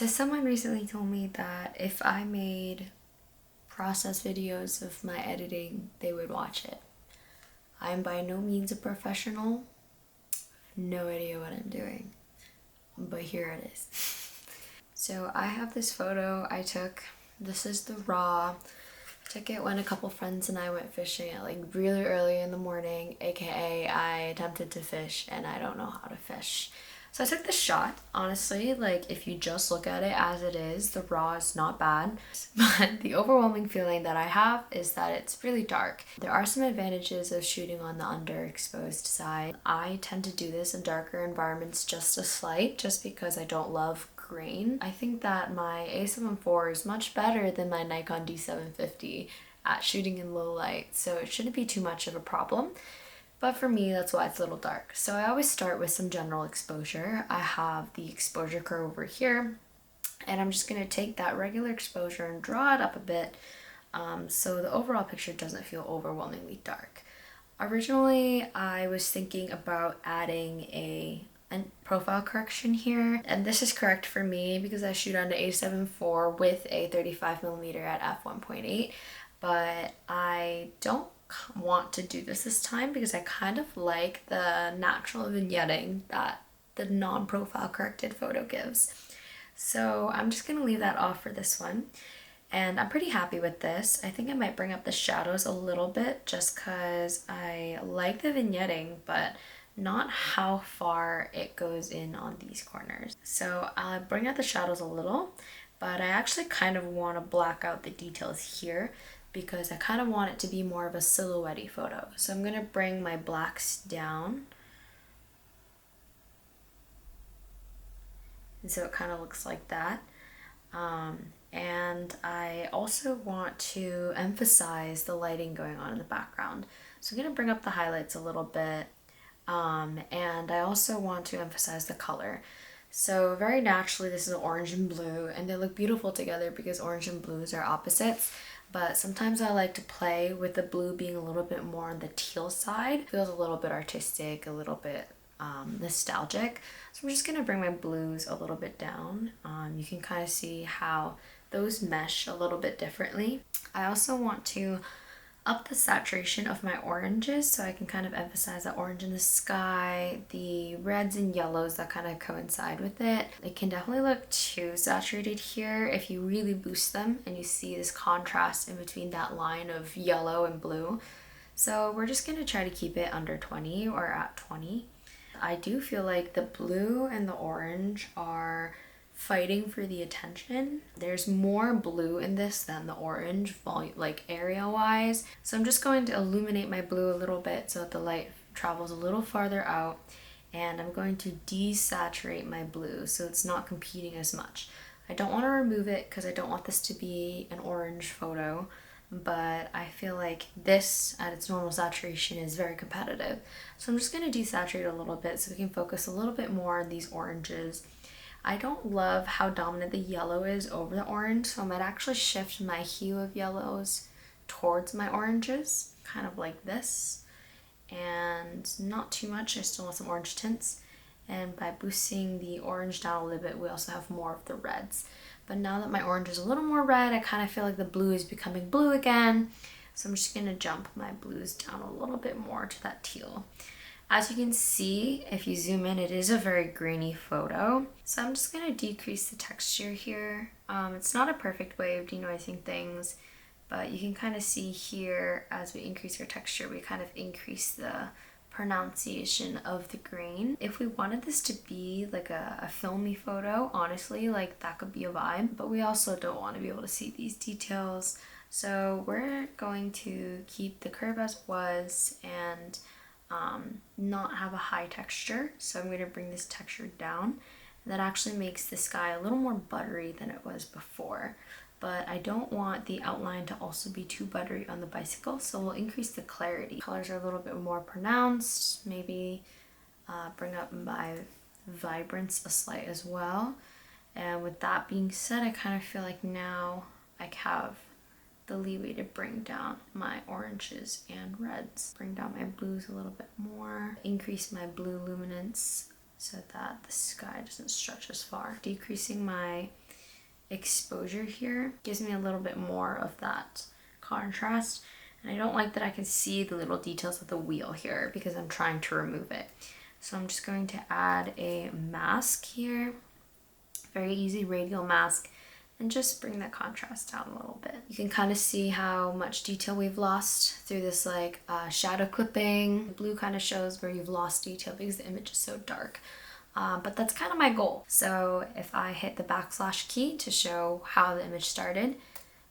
So someone recently told me that if I made process videos of my editing, they would watch it. I'm by no means a professional, no idea what I'm doing, but here it is. So I have this photo I took. This is the raw. I took it when a couple friends and I went fishing at like really early in the morning, aka I attempted to fish and I don't know how to fish. So I took this shot. Honestly, like if you just look at it as it is, the raw is not bad. But the overwhelming feeling that I have is that it's really dark. There are some advantages of shooting on the underexposed side. I tend to do this in darker environments just just because I don't love grain. I think that my A7 IV is much better than my Nikon D750 at shooting in low light, so it shouldn't be too much of a problem. But for me, that's why it's a little dark. So I always start with some general exposure. I have the exposure curve over here, and I'm just gonna take that regular exposure and draw it up a bit so the overall picture doesn't feel overwhelmingly dark. Originally, I was thinking about adding a profile correction here, and this is correct for me because I shoot on the A7 IV with a 35mm at f1.8, but I don't want to do this time because I kind of like the natural vignetting that the non-profile corrected photo gives. So I'm just gonna leave that off for this one. And I'm pretty happy with this. I think I might bring up the shadows a little bit just because I like the vignetting, but not how far it goes in on these corners. So I'll bring out the shadows a little, but I actually kind of want to black out the details here because I kind of want it to be more of a silhouette-y photo. So I'm gonna bring my blacks down. And so it kind of looks like that. And I also want to emphasize the lighting going on in the background. So I'm gonna bring up the highlights a little bit. And I also want to emphasize the color. So very naturally, this is orange and blue, and they look beautiful together because orange and blues are opposites. But sometimes I like to play with the blue being a little bit more on the teal side. It feels a little bit artistic, a little bit nostalgic. So I'm just gonna bring my blues a little bit down. You can kind of see how those mesh a little bit differently. I also want to up the saturation of my oranges so I can kind of emphasize the orange in the sky, the reds and yellows that kind of coincide with it. It can definitely look too saturated here if you really boost them and you see this contrast in between that line of yellow and blue. So we're just gonna try to keep it under 20 or at 20. I do feel like the blue and the orange are fighting for the attention. There's more blue in this than the orange, volume, like area wise. So I'm just going to illuminate my blue a little bit so that the light travels a little farther out, and I'm going to desaturate my blue so it's not competing as much. I don't want to remove it because I don't want this to be an orange photo, but I feel like this at its normal saturation is very competitive. So I'm just going to desaturate a little bit so we can focus a little bit more on these oranges. I don't love how dominant the yellow is over the orange, so I might actually shift my hue of yellows towards my oranges, kind of like this, and not too much. I still want some orange tints, and by boosting the orange down a little bit, we also have more of the reds. But now that my orange is a little more red, I kind of feel like the blue is becoming blue again, so I'm just gonna jump my blues down a little bit more to that teal. As you can see, if you zoom in, it is a very grainy photo. So I'm just gonna decrease the texture here. It's not a perfect way of denoising things, but you can kind of see here, as we increase our texture, we kind of increase the pronunciation of the grain. If we wanted this to be like a filmy photo, honestly, like that could be a vibe, but we also don't want to be able to see these details. So we're going to keep the curve as was and not have a high texture. So I'm going to bring this texture down. And that actually makes the sky a little more buttery than it was before. But I don't want the outline to also be too buttery on the bicycle, so we'll increase the clarity. Colors are a little bit more pronounced, maybe bring up my vibrance a slight as well. And with that being said, I kind of feel like now I have the leeway to bring down my oranges and reds. Bring down my blues a little bit more. Increase my blue luminance so that the sky doesn't stretch as far. Decreasing my exposure here gives me a little bit more of that contrast. And I don't like that I can see the little details of the wheel here because I'm trying to remove it. So I'm just going to add a mask here, very easy radial mask, and just bring that contrast down a little bit. You can kind of see how much detail we've lost through this like shadow clipping. The blue kind of shows where you've lost detail because the image is so dark. But that's kind of my goal. So if I hit the backslash key to show how the image started,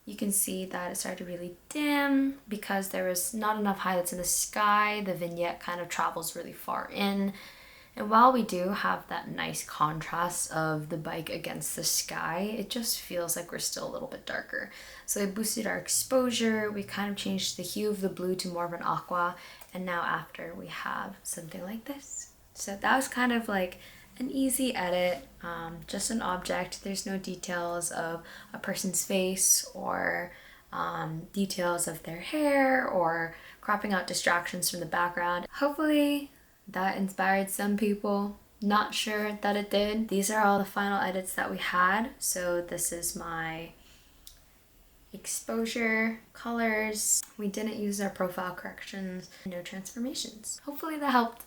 you can see that it started to really dim because there was not enough highlights in the sky. The vignette kind of travels really far in. And while we do have that nice contrast of the bike against the sky, it just feels like we're still a little bit darker. So we boosted our exposure, we kind of changed the hue of the blue to more of an aqua, and now after we have something like this. So that was kind of like an easy edit, just an object. There's no details of a person's face or details of their hair or cropping out distractions from the background. Hopefully that inspired some people. Not sure that it did. These are all the final edits that we had. So this is my exposure, colors. We didn't use our profile corrections, no transformations. Hopefully that helped.